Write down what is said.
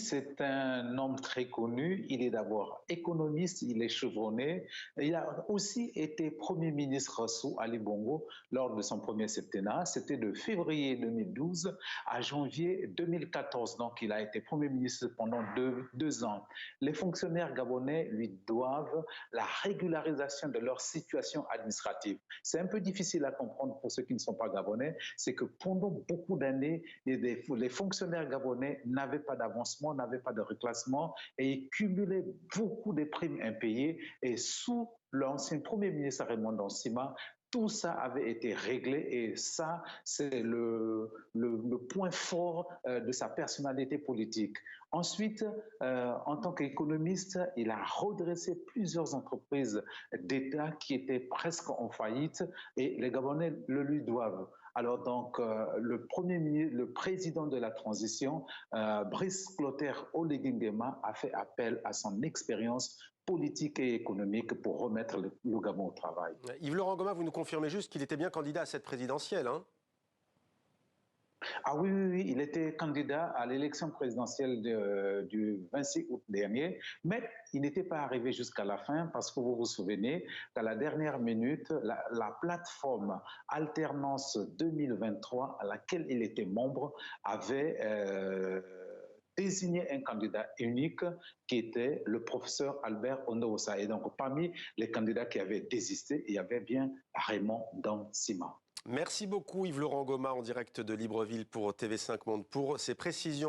c'est un homme très connu. Il est d'abord économiste, il est chevronné. Il a aussi été Premier ministre sous Ali Bongo lors de son premier septennat. C'était de février 2012 à janvier 2014. Donc, il a été Premier ministre pendant deux ans. Les fonctionnaires gabonais lui doivent la régularisation de leur situation administrative. C'est un peu difficile à comprendre pour ceux qui ne sont pas gabonais. C'est que pendant beaucoup d'années, les fonctionnaires gabonais n'avaient pas d'avancement, n'avaient pas de reclassement et ils cumulaient beaucoup de primes impayées. Et sous l'ancien Premier ministre Raymond Dansima, tout ça avait été réglé et ça, c'est le point fort de sa personnalité politique. Ensuite, en tant qu'économiste, il a redressé plusieurs entreprises d'État qui étaient presque en faillite et les Gabonais le lui doivent. Alors donc, le président de la transition, Brice Clotaire Oligui-Nguema, a fait appel à son expérience politique et économique pour remettre le Gabon au travail. Yves-Laurent Goma, vous nous confirmez juste qu'il était bien candidat à cette présidentielle, hein? Ah oui, oui, oui, il était candidat à l'élection présidentielle du 26 août dernier, mais il n'était pas arrivé jusqu'à la fin parce que vous vous souvenez qu'à la dernière minute, la plateforme Alternance 2023 à laquelle il était membre avait désigné un candidat unique qui était le professeur Albert Onosa. Et donc, parmi les candidats qui avaient désisté, il y avait bien Raymond Dansima. Merci beaucoup Yves-Laurent Goma en direct de Libreville pour TV5 Monde pour ces précisions.